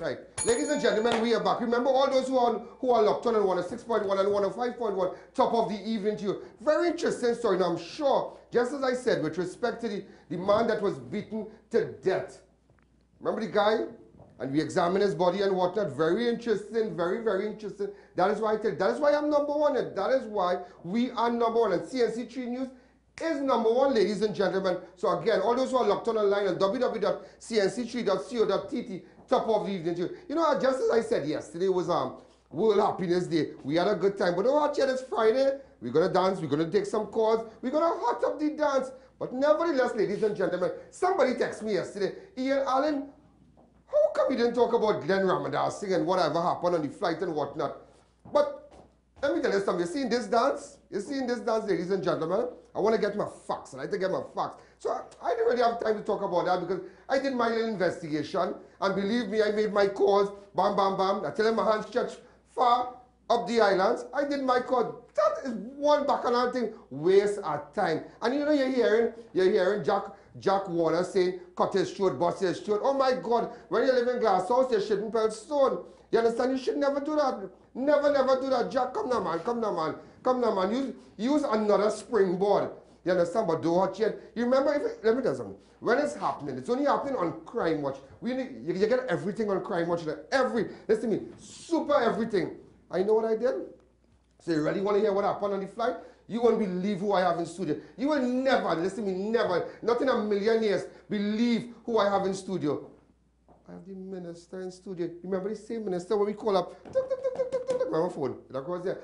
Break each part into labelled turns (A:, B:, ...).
A: Right. Ladies and gentlemen, we are back. Remember all those who are locked on and 106.1 and 105.1, top of the evening to you. Very interesting story. Now, I'm sure, just as I said, with respect to the man that was beaten to death. Remember the guy? And we examined his body and whatnot. Very interesting, very, very interesting. That is why I tell you, that is why I'm number one. And that is why we are number one. And CNC3 News is number one, ladies and gentlemen. So again, all those who are locked on online at www.cnc3.co.tt, top of the evening. You know, just as I said yesterday was World Happiness Day. We had a good time. But don't watch it, it's Friday. We're going to dance. We're going to take some calls. We're going to hot up the dance. But nevertheless, ladies and gentlemen, somebody texted me yesterday, Ian Allen, how come you didn't talk about Glenn Ramadas and whatever happened on the flight and whatnot? But let me tell you something. You seeing this dance? You seeing this dance, ladies and gentlemen? I want to get my facts. I like to get my facts. So I didn't really have time to talk about that because I did my little investigation. And believe me, I made my calls. Bam, bam, bam. I tell them my hands stretch far up the islands. I did my call. That is one bacchanal thing. Waste of time. And you know, you're hearing Jack Warner saying, cut his throat, bust his throat. Oh my God, when you live in glass house, you shouldn't pelt stone. You understand? You should never do that. Never, never do that. Jack, come now, man. Come now, man. Come now, man. Use another springboard. You understand? But don't watch it. You remember, let me tell you something. When it's happening, it's only happening on Crime Watch. You get everything on Crime Watch. Listen to me, super everything. I know what I did. So you really want to hear what happened on the flight? You won't believe who I have in studio. You will never, listen to me, never, not in a million years, believe who I have in studio. I have the minister in studio. Remember the same minister when we call up, my phone, that was there.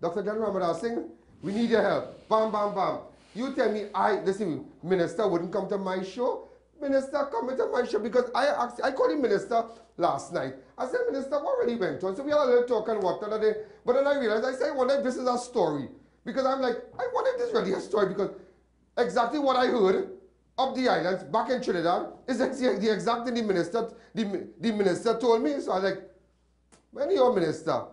A: Dr. Glenn Ramadas Singh, we need your help. Bam, bam, bam. You tell me, listen, minister wouldn't come to my show. Minister coming to my show because I called him minister last night. I said, minister, what really went on? So we had a little talk and what the other day. But then I realized, I said, I wonder if this is a story. Because I'm like, I wonder if this is really a story because exactly what I heard up the islands back in Trinidad is the exact thing the minister told me. So I was like, when you're minister,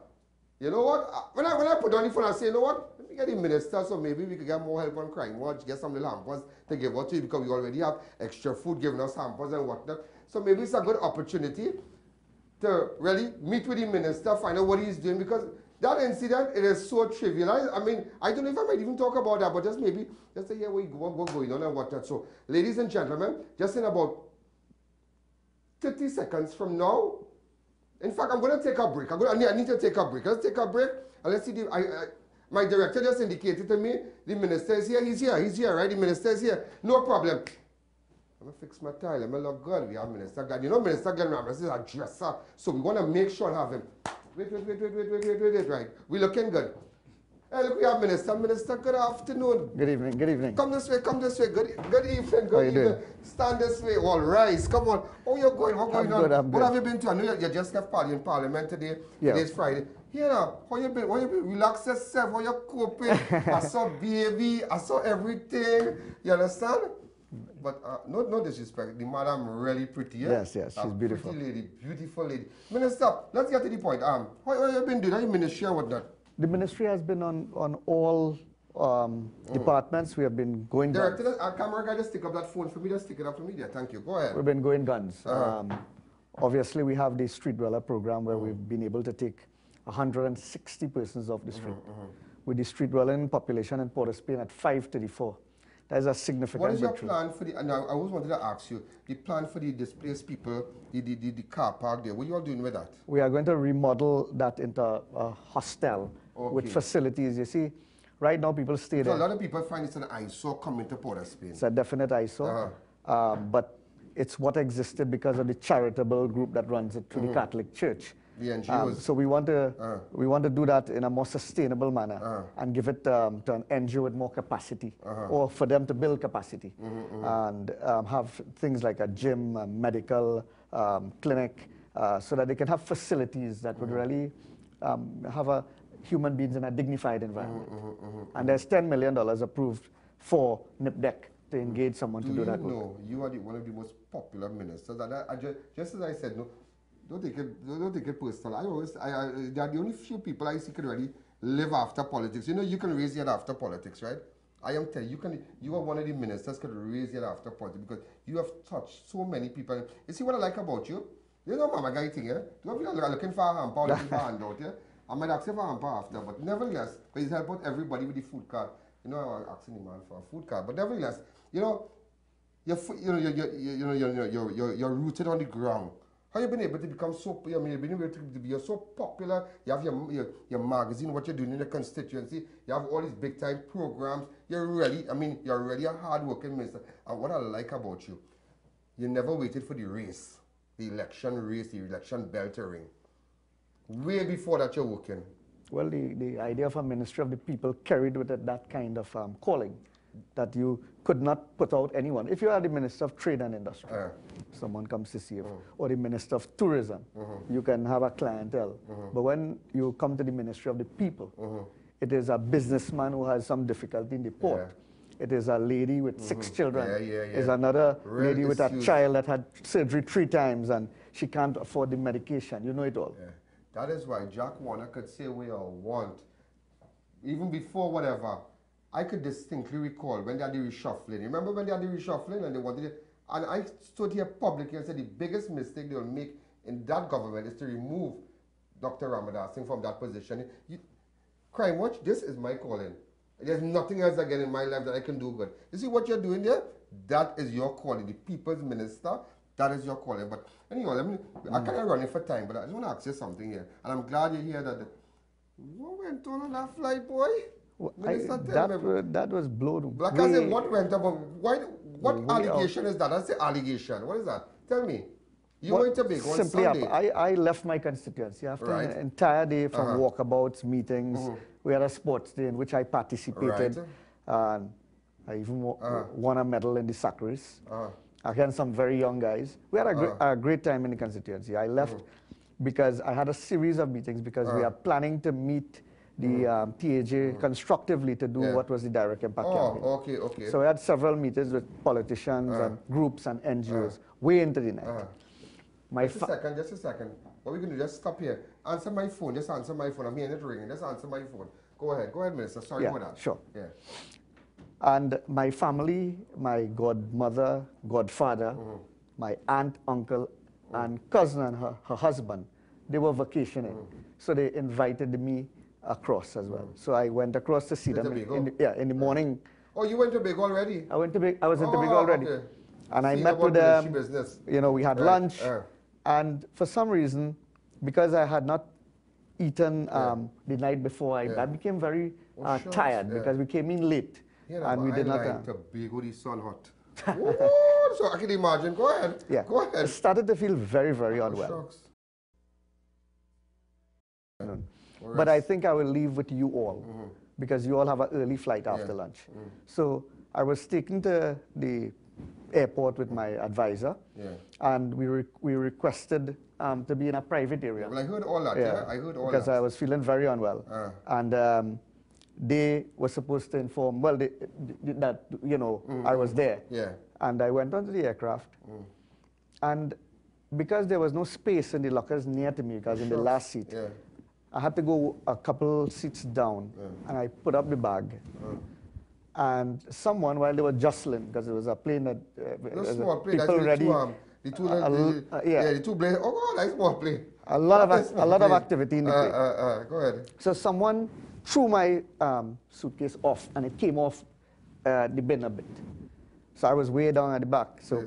A: you know what? When I put on the phone, I say, you know what? Let me get the minister so maybe we could get more help on Crime Watch, get some little hampers to give out to you because we already have extra food giving us hampers and whatnot. So maybe it's a good opportunity to really meet with the minister, find out what he's doing because that incident, it is so trivial. I mean, I don't know if I might even talk about that, but just maybe, just to hear what's going on and whatnot. So, ladies and gentlemen, just in about 30 seconds from now, in fact, I'm going to take a break. I need to take a break. Let's take a break and let's see. My director just indicated to me the minister is here. He's here, right? The minister is here. No problem. I'm going to fix my tie. Let me look good. We have Minister Glenn. You know Minister Glenn Ramadas is a dresser. So we want to make sure I have him. Wait, right. We're looking good. Hey, look, we have Minister. Minister, good afternoon.
B: Good evening. Come this way.
A: Good evening. Good evening. Stand this way. All rise. Come on. Oh, you're going. What's going on?
B: I'm
A: what
B: good.
A: have you been to? I know you just left Parliament today.
B: Yeah.
A: Today's Friday. Here now, how you been? Relax yourself. How you coping? I saw baby. I saw everything. You understand? But no disrespect. The madam really pretty. Yeah?
B: Yes, she's beautiful.
A: Beautiful lady. Minister, let's get to the point. How you been doing? How you ministry and whatnot?
B: The ministry has been on all departments. We have been going guns.
A: Director, camera guy, just stick up that phone for me. Just stick it up for me there. Thank you. Go ahead.
B: We've been going guns. Obviously, we have the street dweller program where we've been able to take 160 persons off the street. With the street dwelling population in Port of Spain at 534. That is a significant
A: What is your
B: breakthrough.
A: plan for the, and I always wanted to ask you, the plan for the displaced people, the car park there, what are you all doing with that?
B: We are going to remodel that into a hostel with facilities. You see, right now people stay there.
A: So a lot of people find it's an eyesore coming to Port of Spain.
B: It's a definite eyesore, but it's what existed because of the charitable group that runs it through the Catholic Church.
A: The NGOs.
B: So we want to do that in a more sustainable manner and give it to an NGO with more capacity, or for them to build capacity and have things like a gym, a medical clinic, so that they can have facilities that would really have human beings in a dignified environment. And there's $10 million approved for NIPDEC to engage someone to do that work.
A: No, you are one of the most popular ministers. And just as I said, no. Don't take it personal. There are the only few people I see can really live after politics. You know, you can raise your head after politics, right? I am telling you, you are one of the ministers can raise your head after politics because you have touched so many people. You see what I like about you? You know, Mama Guy thing, yeah? Do you feel like looking for a hamper or looking for a handout, yeah? I might ask you for a hamper after, but nevertheless, because he's helping everybody with the food card. You know, I'm asking the man for a food card, but nevertheless, you know, you're rooted on the ground. How you been able to become so? I mean, you've been able to be so popular. You have your magazine, what you're doing in the constituency. You have all these big time programs. You're really a hard-working minister. And what I like about you, you never waited for the race, the election bell to ring. Way before that, you're working.
B: Well, the idea of a ministry of the people carried with it that kind of calling, that you could not put out anyone. If you are the Minister of Trade and Industry, someone comes to see you, or the Minister of Tourism, you can have a clientele. But when you come to the Ministry of the People, it is a businessman who has some difficulty in the port. It is a lady with 6 children. It's another lady with a child that had surgery 3 times and she can't afford the medication. You know it all.
A: That is why Jack Warner could say we all want, even before whatever. I could distinctly recall when they had the reshuffling. Remember when they had the reshuffling and they wanted it? And I stood here publicly and said the biggest mistake they will make in that government is to remove Dr. Ramadas Singh from that position. Crime Watch, this is my calling. There's nothing else again in my life that I can do good. You see what you're doing there? That is your calling. The people's minister, that is your calling. But anyway, I can't run it for time, but I just want to ask you something here. And I'm glad you're here. What went on that flight, boy?
B: Well, that was blown.
A: Like I said, what went up? What allegation is that? That's the allegation. What is that? Tell me. You went to big on
B: simply
A: Sunday.
B: I left my constituency after an entire day from walkabouts, meetings. We had a sports day in which I participated. And I even won a medal in the sack race against some very young guys. We had a great time in the constituency. I left because I had a series of meetings because we are planning to meet the TAJ constructively to do what was the direct impact campaign.
A: Okay.
B: So I had several meetings with politicians and groups and NGOs way into the night.
A: Just a second. What we're going to do, just stop here. Answer my phone. Just answer my phone. I'm hearing it ringing. Just answer my phone. Go ahead, Minister. Sorry for that.
B: Sure.
A: Yeah.
B: And my family, my godmother, godfather, my aunt, uncle, and cousin and her husband, they were vacationing. So they invited me across as well. So I went across to see them in the morning.
A: Oh, you went to Big already?
B: I was into Big already. Okay. And I met with them. You know, we had lunch. And for some reason, because I had not eaten the night before, I became very tired because we came in late. And we did not.
A: To Big, the sun hot. So I can imagine. Go ahead. Go ahead.
B: I started to feel very, very unwell. But I think I will leave with you all because you all have an early flight after lunch. So I was taken to the airport with my advisor, and we requested to be in a private area.
A: Well, I heard all that. I heard all
B: because
A: that.
B: I was feeling very unwell, and they were supposed to inform. Well, that I was there. And I went onto the aircraft, and because there was no space in the lockers near to me, because in the last seat. I had to go a couple seats down, and I put up the bag. And someone, while they were jostling, because it was a plane that
A: small plane,
B: people ready,
A: the two blades. Oh, nice small plane.
B: A lot of activity in the plane.
A: Go ahead.
B: So someone threw my suitcase off, and it came off the bin a bit. So I was way down at the back. So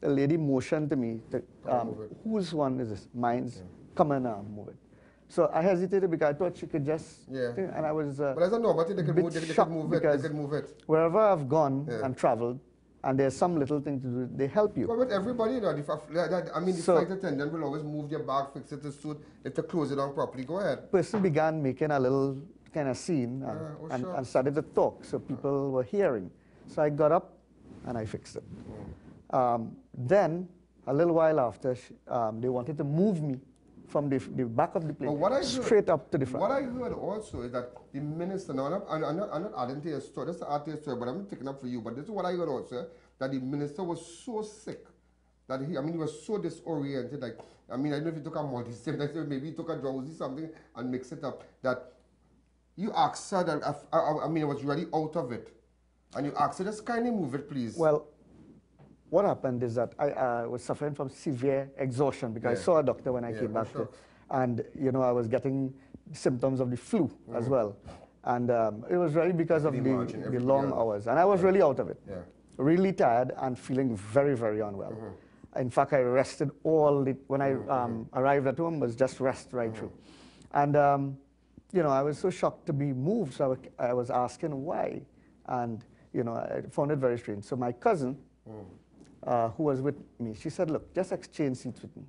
B: the lady motioned to me, whose one is this? Mine's. Come and move it. So I hesitated because I thought she could just, and I was
A: but as a normal thing, they could move it.
B: Wherever I've gone and traveled, and there's some little thing to do, they help you.
A: But with everybody, the flight attendant will always move your bag, fix it to suit, if to close it on properly. Go ahead.
B: Person began making a little kind of scene and started to talk, so people were hearing. So I got up and I fixed it. Then, a little while after, they wanted to move me from the back of the plane straight up to the front.
A: What I heard also is that the minister, now I'm not adding to your story, that's the add to your story, but I'm not taking up for you, but this is what I heard also, that the minister was so sick, that he was so disoriented, like, I don't know if he took a multi-sim, maybe he took a drowsy something and mixed it up, that you asked her that, I was really out of it, and you asked her, just kindly move it, please.
B: Well, what happened is that I was suffering from severe exhaustion because I saw a doctor when I came back. And, you know, I was getting symptoms of the flu as well. And it was really because of the long hours. And I was really out of it. Really tired and feeling very, very unwell. In fact, I rested all the, when I arrived at home, was just rest right through. And, you know, I was so shocked to be moved, so I was asking why. And, you know, I found it very strange. So my cousin, who was with me, she said, look, just exchange seats with me.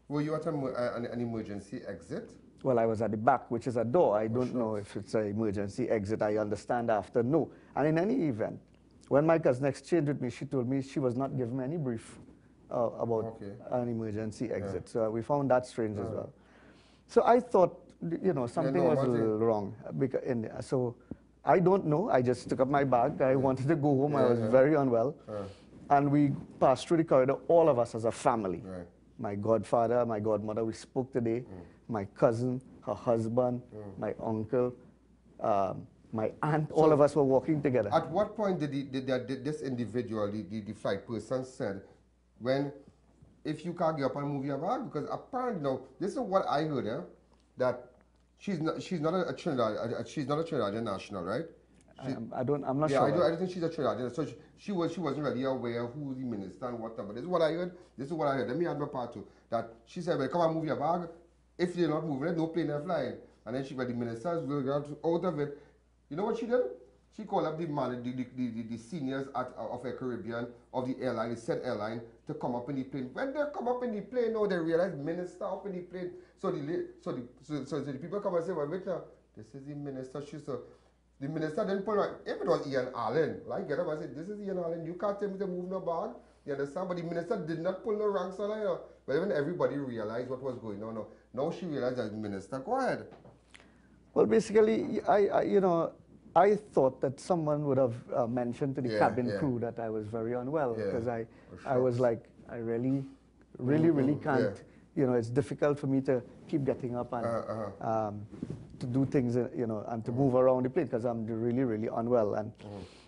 A: Were you at an emergency exit?
B: Well, I was at the back, which is a door. I don't know if it's an emergency exit. I understand after, no. And in any event, when my cousin exchanged with me, she told me she was not given any brief about an emergency exit. So we found that strange as well. So I thought, you know, something was a little wrong. So I don't know. I just took up my bag. I wanted to go home. I was very unwell. And we passed through the corridor, all of us as a family. My godfather, my godmother, we spoke today. My cousin, her husband, my uncle, my aunt, all of us were walking together.
A: At what point did this individual, the flight person said, if you can't get up and move your bag? Because apparently, now, this is what I heard, that she's not a Trinidadian national, right?
B: I'm not sure.
A: I don't think she's a Trinidadian. So she wasn't really aware of who the minister and whatever. This is what I heard. Let me add my part too. That she said, well, come and move your bag. If they're not moving it, no plane are flying. And then the ministers will get out of it. You know what she did? She called up the seniors of a Caribbean, of the airline, the said airline, to come up in the plane. When they come up in the plane, now they realize minister up in the plane. So the people come and say, well, wait now, this is the minister. The minister didn't pull right. If it was Ian Allen, like get up and say, this is Ian Allen, you can't tell me to move no bag. You understand? But the minister did not pull no ranks on her. But when everybody realized what was going on, now she realized that the minister, go ahead.
B: Well, basically, I thought that someone would have mentioned to the cabin crew that I was very unwell because I was like, I really can't. You know, it's difficult for me to keep getting up and to do things, you know, and to move around the plane because I'm really, really unwell. And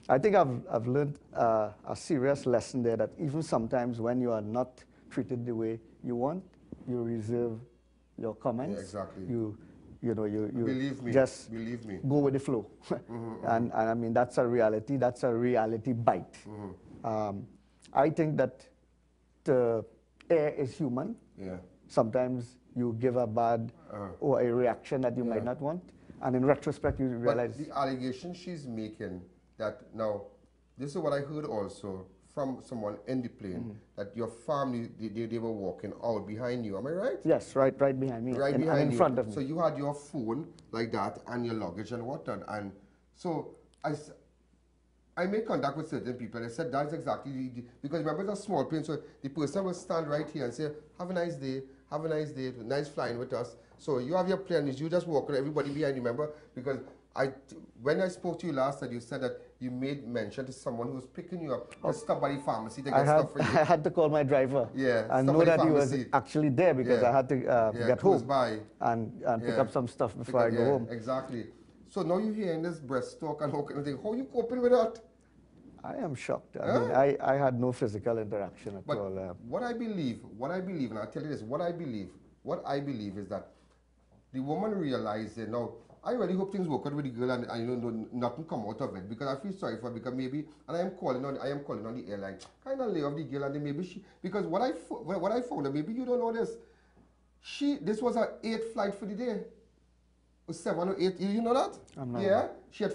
B: I think I've learned a serious lesson there that even sometimes when you are not treated the way you want, you reserve your comments.
A: Yeah, exactly.
B: You
A: Believe me.
B: Go with the flow. And I mean, that's a reality. That's a reality bite. I think that air is human. Sometimes you give a bad or a reaction that you might not want. And in retrospect, you realize.
A: But the allegation she's making that now, this is what I heard also from someone in the plane, that your family, they were walking out behind you. Am I right?
B: Yes, right behind me.
A: Right behind
B: in
A: you.
B: front of me.
A: So you had your phone like that and your luggage and whatnot. And so I made contact with certain people. They said that's exactly because remember it's a small plane, so the person will stand right here and say, have a nice day, nice flying with us. So you have your plane, you just walk, everybody behind you, remember? Because when I spoke to you last night, you said that you made mention to someone who was picking you up to stop by the pharmacy to get stuff for you.
B: I had to call my driver and know that he was actually there because I had to get home and pick up some stuff before I go home.
A: Exactly. So now you're hearing this breast talk and how you coping with that?
B: I am shocked. I mean, I had no physical interaction at all.
A: What I believe, and I'll tell you this, what I believe is that the woman realized that now, I really hope things work out with the girl and you know, nothing come out of it because I feel sorry for her because maybe, and I am calling on the airline, kind of lay off the girl and then maybe she, because what I found out, maybe you don't know this, this was her 8th flight for the day. 7 or 8, you know that? Yeah, she had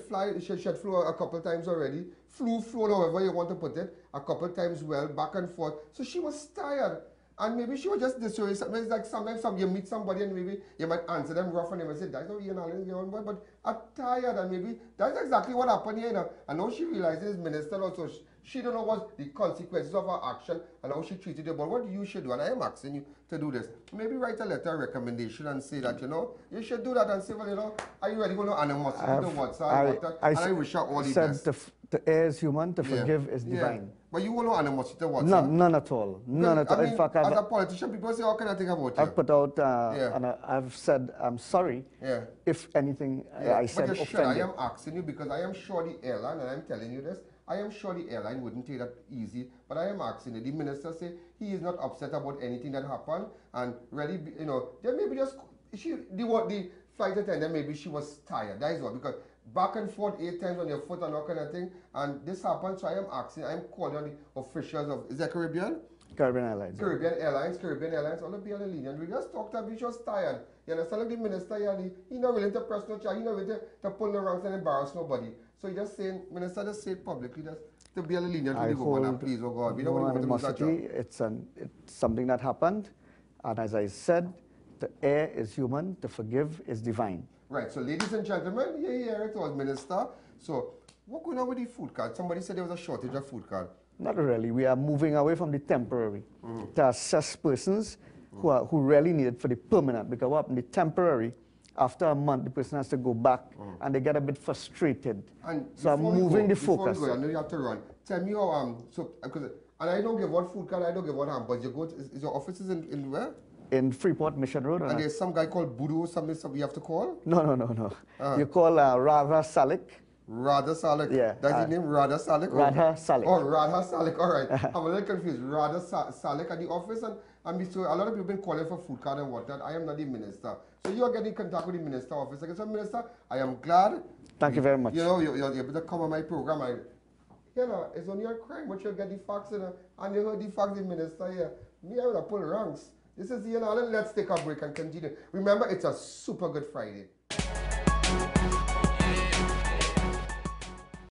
A: flew a couple times already, flew however you want to put it, a couple times well, back and forth. So she was tired. And maybe she was just disoriented. It's like sometimes you meet somebody and maybe you might answer them rough and they might say, that's not Ian Allen, you're on board, but I'm tired and maybe that's exactly what happened here. You know? And now she realizes minister also, she don't know what the consequences of her action and how she treated you, but what you should do, and I am asking you to do this, maybe write a letter of recommendation and say that, you know, you should do that and say, well, you know, are you ready to know animosity towards her and I wish her all the best.
B: The air is human, to forgive is divine.
A: But you want no animosity towards
B: her? None at all. None at all.
A: In fact, as a politician, people say, how can I think about you?
B: I've put out, and I've said, I'm sorry if anything I said offended.
A: I am asking you because I am sure the airline, and I'm telling you this, I am sure the airline wouldn't take that easy, but I am asking it. The minister say he is not upset about anything that happened, and really, you know, there maybe just the flight attendant, maybe she was tired. That is what, because back and forth 8 times on your foot and all kind of thing, and this happened. So I am asking, I am calling on the officials of, is that Caribbean?
B: Caribbean Airlines.
A: Caribbean Airlines, all the be on the lenient. We just talked about, she was tired. You understand, like the minister, he not willing to press no charge, he not willing to pull no ranks and embarrass nobody. So he just saying, minister just say it publicly, just to be on the lenient with the governor, please, oh God. We don't want to lose that job.
B: It's something that happened, and as I said, the err is human, to forgive is divine.
A: Right, so ladies and gentlemen, here it was, minister. So, what going on with the food card? Somebody said there was a shortage of food card.
B: Not really. We are moving away from the temporary to assess persons who really need it for the permanent. Because what happened, the temporary, after a month, the person has to go back and they get a bit frustrated.
A: And
B: so I'm moving the focus.
A: Before we go, I know you have to run. Tell me how, and I don't give what food card, I don't give what but you go, is your offices in where?
B: In Freeport Mission Road.
A: And there's some guy called Budu or something we have to call?
B: No. You call Radha Salik.
A: Radha Salik?
B: Yeah.
A: That's his name, Radha Salik?
B: Radha Salik.
A: Oh, Radha Salik, all right. I'm a little confused. Radha Salik at the office, and so a lot of people have been calling for food card and whatnot. I am not the minister. So you are getting in contact with the minister office. Like I said, minister, I am glad.
B: Thank you very much.
A: You know, you're able to come on my program. You know, it's only a crime, but you'll get the facts, you know, and you heard the facts, the minister here. Me, I would have pulled ranks. This is the, let's take a break and continue. Remember, it's a super good Friday.